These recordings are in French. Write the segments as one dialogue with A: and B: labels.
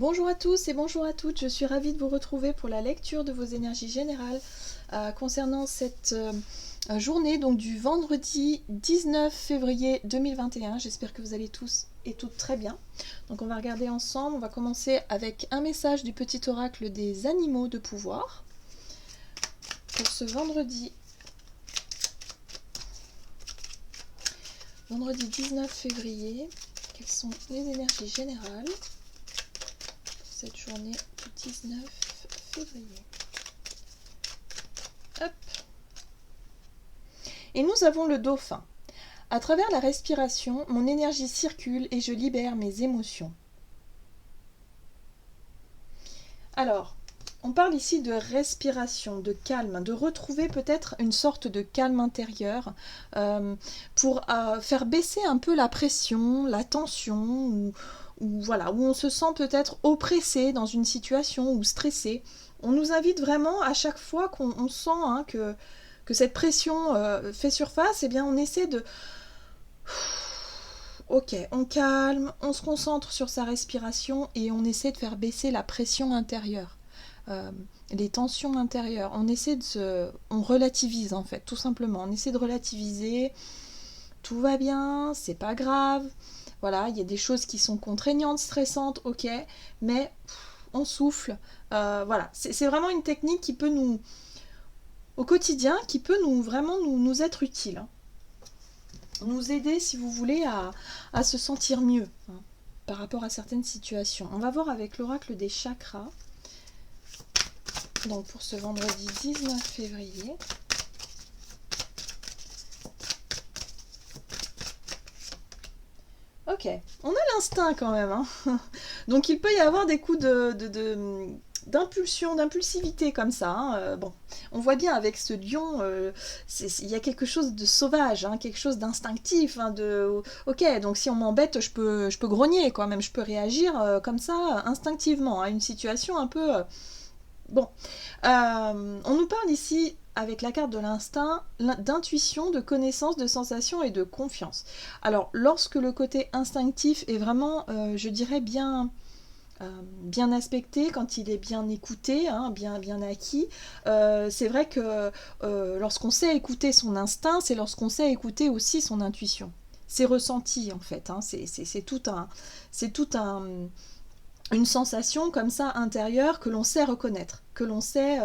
A: Bonjour à tous et bonjour à toutes, je suis ravie de vous retrouver pour la lecture de vos énergies générales concernant cette journée donc du vendredi 19 février 2021. J'espère que vous allez tous et toutes très bien. Donc on va regarder ensemble, on va commencer avec un message du petit oracle des animaux de pouvoir pour ce vendredi 19 février. Quelles sont les énergies générales cette journée du 19 février. Hop. Et nous avons le dauphin. À travers la respiration, mon énergie circule et je libère mes émotions. Alors, on parle ici de respiration, de calme, de retrouver peut-être une sorte de calme intérieur pour faire baisser un peu la pression, la tension, ou voilà, où on se sent peut-être oppressé dans une situation ou stressé. On nous invite vraiment à chaque fois qu'on sent que cette pression fait surface, eh bien on essaie de... Ok, on calme, on se concentre sur sa respiration et on essaie de faire baisser la pression intérieure. Les tensions intérieures, on relativise en fait, tout simplement, on essaie de relativiser, tout va bien, c'est pas grave, voilà, il y a des choses qui sont contraignantes, stressantes, ok, mais on souffle, voilà, c'est vraiment une technique qui peut nous, au quotidien, qui peut nous être utile, hein. Nous aider, si vous voulez, à se sentir mieux par rapport à certaines situations. On va voir avec l'oracle des chakras. Donc pour ce vendredi 19 février. Ok, on a l'instinct quand même, hein. Donc il peut y avoir des coups d'impulsion, d'impulsivité comme ça, hein. Bon, on voit bien avec ce lion, il y a quelque chose de sauvage, hein, quelque chose d'instinctif, hein, ok, donc si on m'embête, je peux grogner, quoi, même je peux réagir comme ça, instinctivement, à une situation un peu... Bon, on nous parle ici, avec la carte de l'instinct, d'intuition, de connaissance, de sensation et de confiance. Alors, lorsque le côté instinctif est vraiment, je dirais, bien aspecté, quand il est bien écouté, hein, bien acquis, c'est vrai que lorsqu'on sait écouter son instinct, c'est lorsqu'on sait écouter aussi son intuition. C'est ressenti, en fait, hein, c'est tout une sensation comme ça intérieure que l'on sait reconnaître, que l'on sait,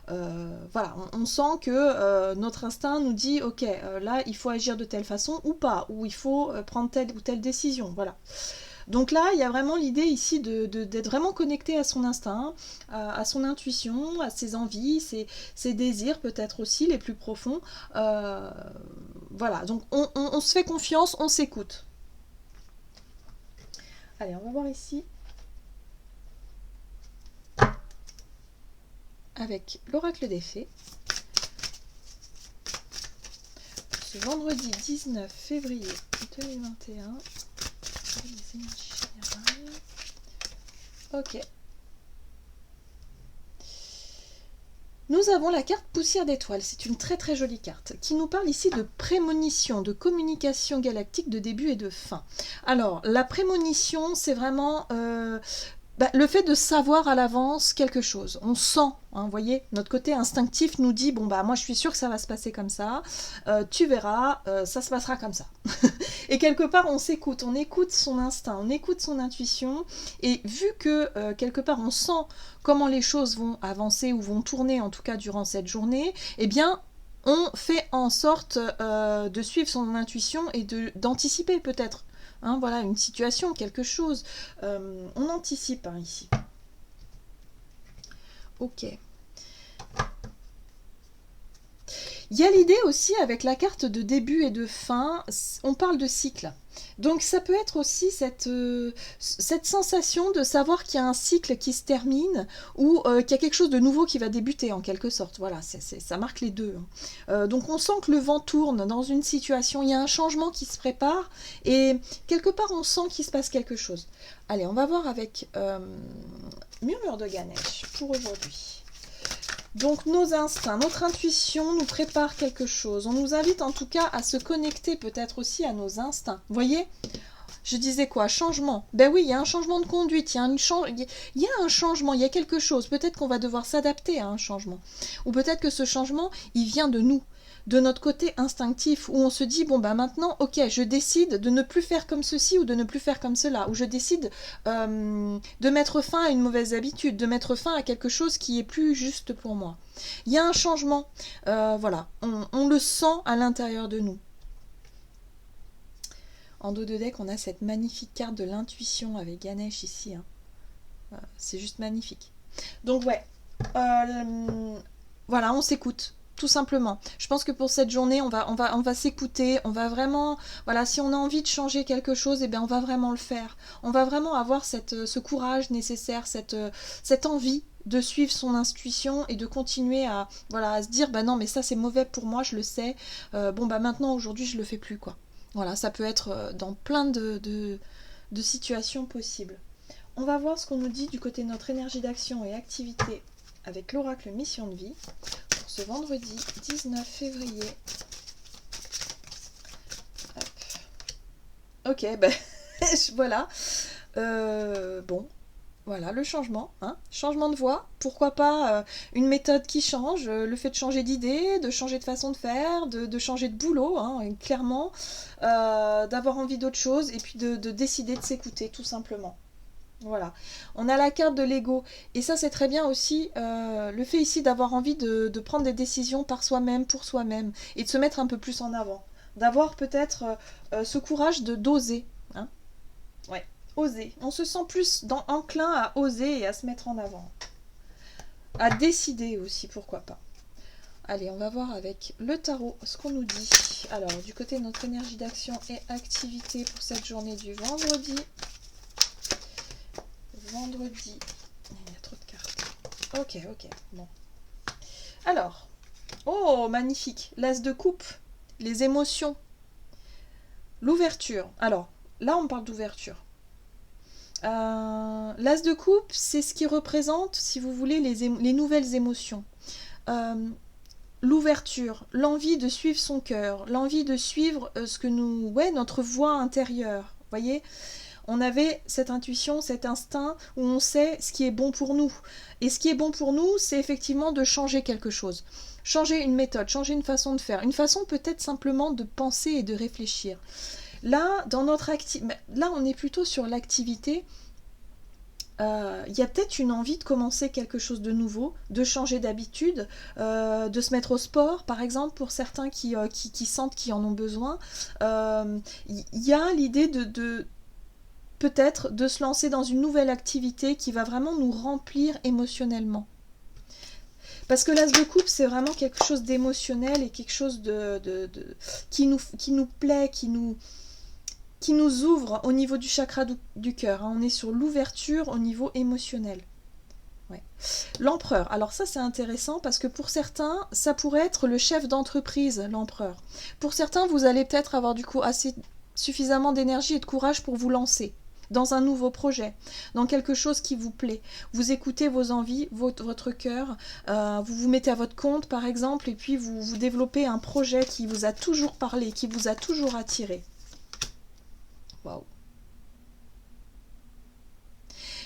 A: voilà, on sent que notre instinct nous dit, ok, là il faut agir de telle façon ou pas, ou il faut prendre telle ou telle décision, voilà. Donc là, il y a vraiment l'idée ici d'être vraiment connecté à son instinct, à son intuition, à ses envies, ses désirs peut-être aussi les plus profonds. Voilà, donc on se fait confiance, on s'écoute. Allez, on va voir ici. Avec l'oracle des fées. Ce vendredi 19 février 2021. Les énergies générales. Ok. Nous avons la carte poussière d'étoiles, c'est une très très jolie carte, qui nous parle ici de prémonition, de communication galactique de début et de fin. Alors, la prémonition, c'est vraiment... le fait de savoir à l'avance quelque chose, on sent, hein, vous voyez, notre côté instinctif nous dit, bon bah moi je suis sûre que ça va se passer comme ça, tu verras, ça se passera comme ça. Et quelque part on s'écoute, on écoute son instinct, on écoute son intuition, et vu que quelque part on sent comment les choses vont avancer ou vont tourner en tout cas durant cette journée, eh bien on fait en sorte de suivre son intuition et d'anticiper peut-être. Hein, voilà, une situation, quelque chose. On anticipe ici. Ok. Il y a l'idée aussi avec la carte de début et de fin, on parle de cycle. Donc ça peut être aussi cette sensation de savoir qu'il y a un cycle qui se termine ou qu'il y a quelque chose de nouveau qui va débuter en quelque sorte. Voilà, ça marque les deux. Donc on sent que le vent tourne dans une situation, il y a un changement qui se prépare et quelque part on sent qu'il se passe quelque chose. Allez, on va voir avec Murmure de Ganesh pour aujourd'hui. Donc nos instincts, notre intuition nous prépare quelque chose. On nous invite en tout cas à se connecter peut-être aussi à nos instincts. Vous voyez ? Je disais quoi? Changement. Ben oui, il y a un changement de conduite, il y a un changement, il y a quelque chose. Peut-être qu'on va devoir s'adapter à un changement. Ou peut-être que ce changement, il vient de nous, de notre côté instinctif, où on se dit, bon ben maintenant, ok, je décide de ne plus faire comme ceci ou de ne plus faire comme cela, ou je décide de mettre fin à une mauvaise habitude, de mettre fin à quelque chose qui est plus juste pour moi. Il y a un changement, voilà, on le sent à l'intérieur de nous. En dos de deck, on a cette magnifique carte de l'intuition avec Ganesh ici. Hein. C'est juste magnifique. Donc ouais, voilà, on s'écoute. Tout simplement. Je pense que pour cette journée, on va s'écouter, on va vraiment, voilà, si on a envie de changer quelque chose, eh bien, on va vraiment le faire. On va vraiment avoir ce courage nécessaire, cette envie de suivre son intuition et de continuer voilà, à se dire, bah non, mais ça c'est mauvais pour moi, je le sais. Bon, bah maintenant, aujourd'hui, je le fais plus, quoi. Voilà, ça peut être dans plein de situations possibles. On va voir ce qu'on nous dit du côté de notre énergie d'action et activité avec l'oracle Mission de vie pour ce vendredi 19 février. Hop. Ok, ben voilà. Bon, voilà le changement, hein. Changement de voie, pourquoi pas une méthode qui change, le fait de changer d'idée, de changer de façon de faire, de changer de boulot, hein, clairement, d'avoir envie d'autre chose et puis de décider de s'écouter tout simplement. Voilà, on a la carte de l'ego et ça c'est très bien aussi le fait ici d'avoir envie de prendre des décisions par soi-même, pour soi-même et de se mettre un peu plus en avant, d'avoir peut-être ce courage de d'oser, hein. Ouais, oser, on se sent plus enclin à oser et à se mettre en avant, à décider aussi, pourquoi pas. Allez, on va voir avec le tarot ce qu'on nous dit. Alors, du côté de notre énergie d'action et activité pour cette journée du vendredi. Vendredi. Il y a trop de cartes. Ok, bon. Alors, oh, magnifique. L'as de coupe, les émotions, l'ouverture. Alors, là, on parle d'ouverture. L'as de coupe, c'est ce qui représente, si vous voulez, les nouvelles émotions. L'ouverture, l'envie de suivre son cœur, l'envie de suivre notre voix intérieure. Vous voyez ? On avait cette intuition, cet instinct où on sait ce qui est bon pour nous. Et ce qui est bon pour nous, c'est effectivement de changer quelque chose. Changer une méthode, changer une façon de faire. Une façon peut-être simplement de penser et de réfléchir. Là, là on est plutôt sur l'activité. Il y a peut-être une envie de commencer quelque chose de nouveau, de changer d'habitude, de se mettre au sport, par exemple, pour certains qui sentent qu'ils en ont besoin. Il y a l'idée peut-être de se lancer dans une nouvelle activité qui va vraiment nous remplir émotionnellement. Parce que l'as de coupe, c'est vraiment quelque chose d'émotionnel et quelque chose qui nous plaît, qui nous ouvre au niveau du chakra du cœur. On est sur l'ouverture au niveau émotionnel. Ouais. L'empereur, alors ça c'est intéressant parce que pour certains, ça pourrait être le chef d'entreprise, l'empereur. Pour certains, vous allez peut-être avoir du coup suffisamment d'énergie et de courage pour vous lancer dans un nouveau projet, dans quelque chose qui vous plaît. Vous écoutez vos envies, votre cœur, vous vous mettez à votre compte par exemple, et puis vous développez un projet qui vous a toujours parlé, qui vous a toujours attiré. Waouh!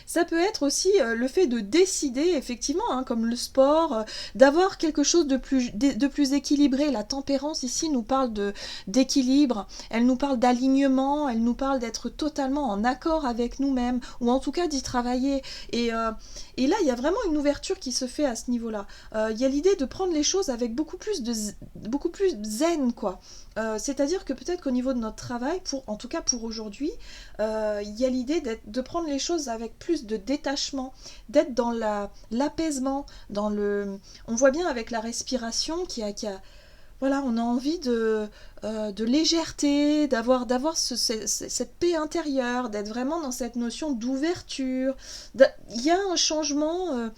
A: Ça peut être aussi le fait de décider, effectivement, hein, comme le sport, d'avoir quelque chose de plus équilibré. La tempérance ici nous parle d'équilibre, elle nous parle d'alignement, elle nous parle d'être totalement en accord avec nous-mêmes, ou en tout cas d'y travailler. Et là, il y a vraiment une ouverture qui se fait à ce niveau-là. Il y a l'idée de prendre les choses avec beaucoup plus zen, quoi. C'est-à-dire que peut-être qu'au niveau de notre travail, en tout cas pour aujourd'hui, il y a l'idée de prendre les choses avec plus de détachement, d'être dans l'apaisement, on voit bien avec la respiration voilà, on a envie de légèreté, d'avoir cette paix intérieure, d'être vraiment dans cette notion d'ouverture. Il y a un changement,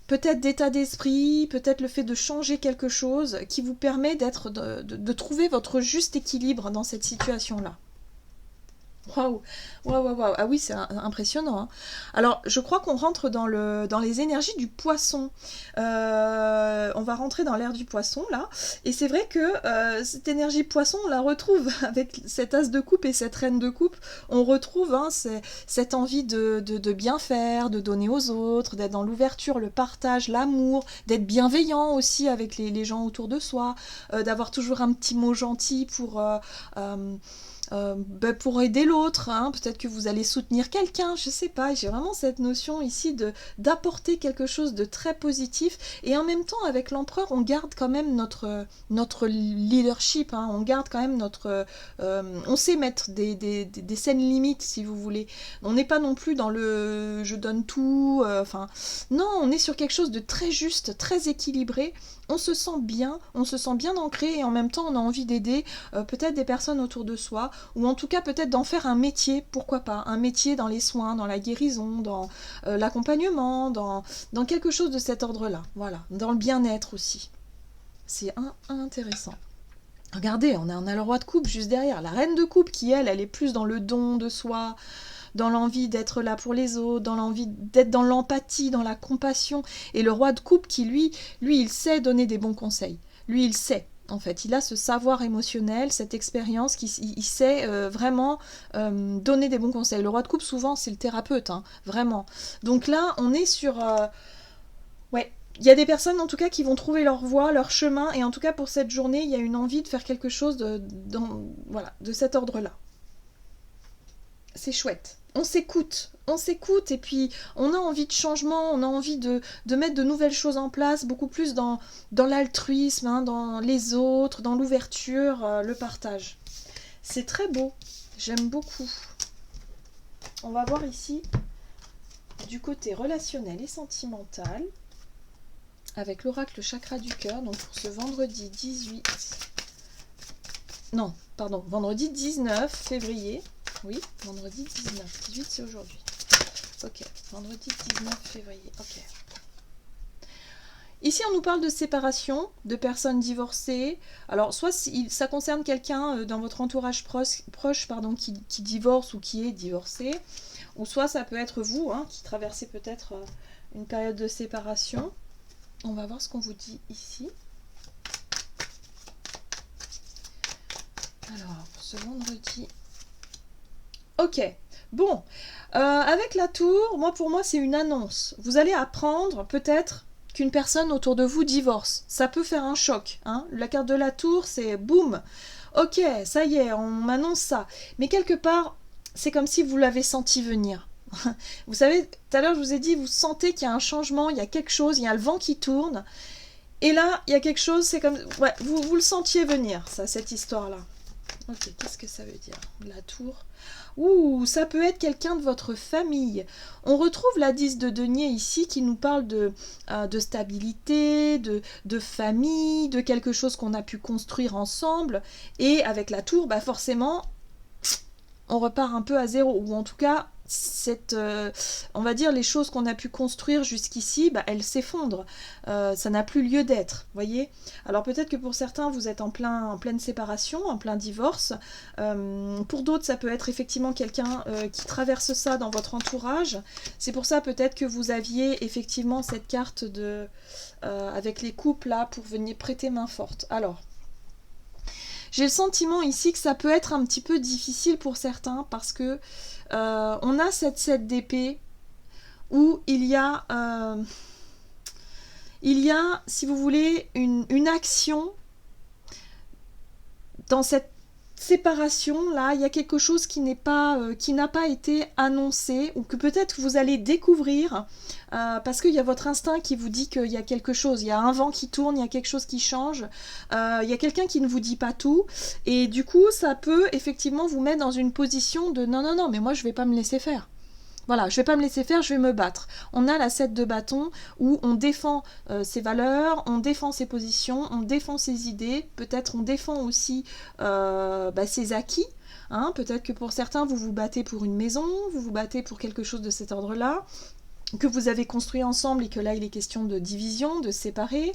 A: peut-être d'état d'esprit, peut-être le fait de changer quelque chose qui vous permet de trouver votre juste équilibre dans cette situation-là. Waouh, waouh, waouh, waouh. Ah oui, c'est impressionnant, hein. Alors, je crois qu'on rentre dans les énergies du poisson. On va rentrer dans l'ère du poisson, là. Et c'est vrai que cette énergie poisson, on la retrouve avec cet as de coupe et cette reine de coupe. On retrouve hein, cette envie de bien faire, de donner aux autres, d'être dans l'ouverture, le partage, l'amour, d'être bienveillant aussi avec les gens autour de soi, d'avoir toujours un petit mot gentil euh, pour aider l'autre, hein. Peut-être que vous allez soutenir quelqu'un, je sais pas, j'ai vraiment cette notion ici d'apporter quelque chose de très positif, et en même temps avec l'empereur on garde quand même notre leadership, hein. On garde quand même on sait mettre des scènes limites si vous voulez, on n'est pas non plus dans le je donne tout, enfin non, on est sur quelque chose de très juste, très équilibré, on se sent bien ancré, et en même temps on a envie d'aider peut-être des personnes autour de soi, ou en tout cas peut-être d'en faire un métier, pourquoi pas, un métier dans les soins, dans la guérison, dans l'accompagnement, dans quelque chose de cet ordre-là, voilà, dans le bien-être aussi. C'est intéressant. Regardez, on a le roi de coupe juste derrière, la reine de coupe qui, elle est plus dans le don de soi, dans l'envie d'être là pour les autres, dans l'envie d'être dans l'empathie, dans la compassion, et le roi de coupe qui, lui, il sait donner des bons conseils. Lui, il sait. En fait, il a ce savoir émotionnel, cette expérience, il sait vraiment donner des bons conseils. Le roi de coupe, souvent, c'est le thérapeute, hein, vraiment. Donc là, on est sur... ouais, il y a des personnes, en tout cas, qui vont trouver leur voie, leur chemin, et en tout cas, pour cette journée, il y a une envie de faire quelque chose voilà, de cet ordre-là. C'est chouette. On s'écoute, et puis on a envie de changement, on a envie de mettre de nouvelles choses en place, beaucoup plus dans l'altruisme, hein, dans les autres, dans l'ouverture, le partage. C'est très beau, j'aime beaucoup. On va voir ici du côté relationnel et sentimental, avec l'oracle chakra du cœur, donc pour ce vendredi 18... Non, pardon, vendredi 19 février. Oui, vendredi 19. 18, c'est aujourd'hui. Ok, vendredi 19 février. Ok. Ici, on nous parle de séparation, de personnes divorcées. Alors, soit ça concerne quelqu'un dans votre entourage proche qui divorce ou qui est divorcé, ou soit ça peut être vous, hein, qui traversez peut-être une période de séparation. On va voir ce qu'on vous dit ici. Alors, pour ce vendredi... Ok, bon, avec la tour, pour moi c'est une annonce. Vous allez apprendre peut-être qu'une personne autour de vous divorce. Ça peut faire un choc, hein. La carte de la tour, c'est boum. Ok, ça y est, on m'annonce ça. Mais quelque part, c'est comme si vous l'avez senti venir. Vous savez, tout à l'heure je vous ai dit, vous sentez qu'il y a un changement, il y a quelque chose, il y a le vent qui tourne. Et là, il y a quelque chose, c'est comme... Ouais, vous le sentiez venir, ça, cette histoire-là. Ok, qu'est-ce que ça veut dire? La tour. Ouh, ça peut être quelqu'un de votre famille. On retrouve la 10 de denier ici qui nous parle de stabilité, de famille, de quelque chose qu'on a pu construire ensemble. Et avec la tour, bah forcément, on repart un peu à zéro. Ou en tout cas, on va dire les choses qu'on a pu construire jusqu'ici, bah, elles s'effondrent. Ça n'a plus lieu d'être, voyez. Alors peut-être que pour certains, vous êtes en pleine séparation, en plein divorce. Pour d'autres, ça peut être effectivement quelqu'un qui traverse ça dans votre entourage. C'est pour ça peut-être que vous aviez effectivement cette carte avec les couples là pour venir prêter main forte. Alors, j'ai le sentiment ici que ça peut être un petit peu difficile pour certains parce que on a cette 7 d'épée où il y a, si vous voulez, une action dans cette séparation là, il y a quelque chose qui n'a pas été annoncé ou que peut-être vous allez découvrir parce qu'il y a votre instinct qui vous dit qu'il y a quelque chose, il y a un vent qui tourne, il y a quelque chose qui change, il y a quelqu'un qui ne vous dit pas tout et du coup ça peut effectivement vous mettre dans une position de non mais moi je vais pas me laisser faire. Voilà, je vais pas me laisser faire, je vais me battre. On a la 7 de bâton où on défend ses valeurs, on défend ses positions, on défend ses idées, peut-être on défend aussi ses acquis. Hein. Peut-être que pour certains, vous vous battez pour une maison, vous vous battez pour quelque chose de cet ordre-là. que vous avez construit ensemble et que là il est question de division, de séparer.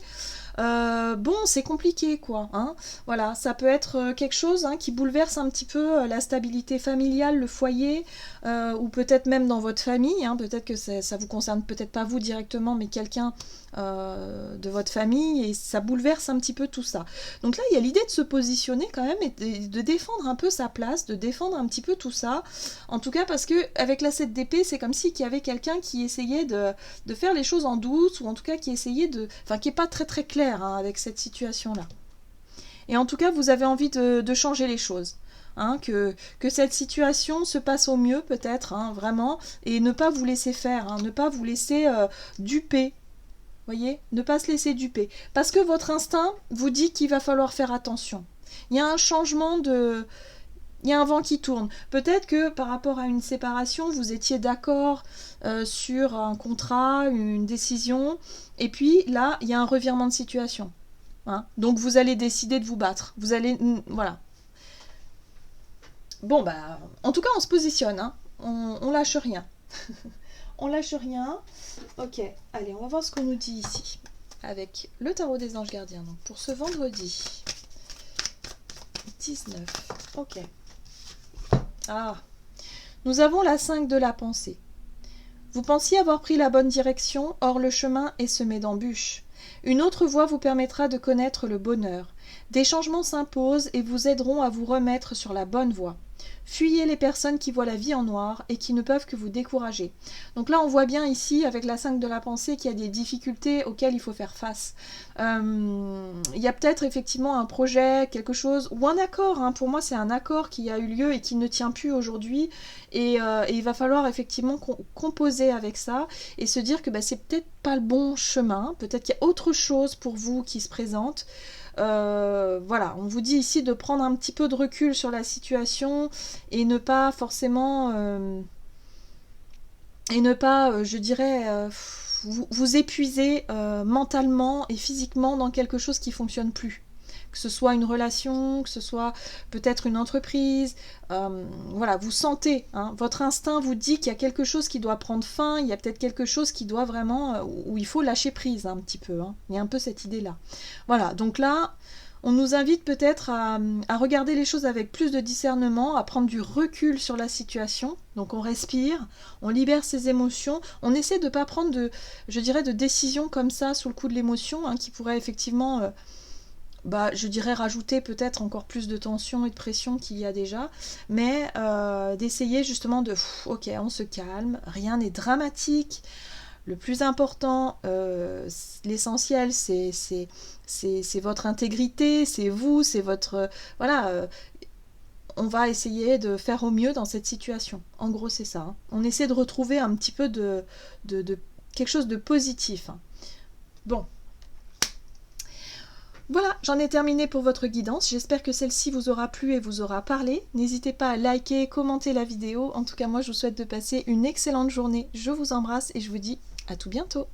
A: Bon, c'est compliqué quoi, hein. Voilà, ça peut être quelque chose hein, qui bouleverse un petit peu la stabilité familiale, le foyer, ou peut-être même dans votre famille, hein. Peut-être que ça vous concerne peut-être pas vous directement, mais quelqu'un de votre famille, et ça bouleverse un petit peu tout ça. Donc là, il y a l'idée de se positionner quand même et de défendre un peu sa place, de défendre un petit peu tout ça. En tout cas, parce que avec la 7 d'épée, c'est comme si qu'il y avait quelqu'un qui essayait de faire les choses en douce, ou en tout cas qui essayait de... Enfin, qui n'est pas très très clair hein, avec cette situation-là. Et en tout cas, vous avez envie de changer les choses. Hein, que cette situation se passe au mieux peut-être, hein, vraiment, et ne pas vous laisser faire, hein, ne pas vous laisser duper. Voyez, ne pas se laisser duper. Parce que votre instinct vous dit qu'il va falloir faire attention. Il y a un changement de... Il y a un vent qui tourne. Peut-être que par rapport à une séparation, vous étiez d'accord sur un contrat, une décision, et puis là, il y a un revirement de situation. Hein. Donc vous allez décider de vous battre. Vous allez... Voilà. Bon, bah, en tout cas, on se positionne. Hein. On lâche rien. On lâche rien. Ok, allez, on va voir ce qu'on nous dit ici. Avec le tarot des anges gardiens. Donc pour ce vendredi 19. Ok. Ah, nous avons la 5 de la pensée. Vous pensiez avoir pris la bonne direction, or le chemin est semé d'embûches. Une autre voie vous permettra de connaître le bonheur. Des changements s'imposent et vous aideront à vous remettre sur la bonne voie. Fuyez les personnes qui voient la vie en noir et qui ne peuvent que vous décourager. Donc là, on voit bien ici, avec la 5 de la pensée, qu'il y a des difficultés auxquelles il faut faire face. Il y a peut-être effectivement un projet, quelque chose, ou un accord. Hein. Pour moi, c'est un accord qui a eu lieu et qui ne tient plus aujourd'hui. Et il va falloir effectivement composer avec ça et se dire que bah, c'est peut-être pas le bon chemin. Peut-être qu'il y a autre chose pour vous qui se présente. Voilà, on vous dit ici de prendre un petit peu de recul sur la situation et ne pas forcément je dirais vous épuiser mentalement et physiquement dans quelque chose qui fonctionne plus, que ce soit une relation, que ce soit peut-être une entreprise, voilà, vous sentez, hein, votre instinct vous dit qu'il y a quelque chose qui doit prendre fin, il y a peut-être quelque chose qui doit vraiment, où il faut lâcher prise un petit peu, hein. Il y a un peu cette idée-là. Voilà, donc là, on nous invite peut-être à regarder les choses avec plus de discernement, à prendre du recul sur la situation. Donc on respire, on libère ses émotions, on essaie de ne pas prendre de décisions comme ça sous le coup de l'émotion, hein, qui pourrait effectivement... je dirais rajouter peut-être encore plus de tension et de pression qu'il y a déjà, mais d'essayer justement de, ok, on se calme, rien n'est dramatique. Le plus important, l'essentiel, c'est votre intégrité, c'est vous, c'est votre... voilà, on va essayer de faire au mieux dans cette situation. En gros, c'est ça. Hein. On essaie de retrouver un petit peu de quelque chose de positif. Hein. Bon. Voilà, j'en ai terminé pour votre guidance. J'espère que celle-ci vous aura plu et vous aura parlé. N'hésitez pas à liker, commenter la vidéo. En tout cas, moi, je vous souhaite de passer une excellente journée. Je vous embrasse et je vous dis à tout bientôt.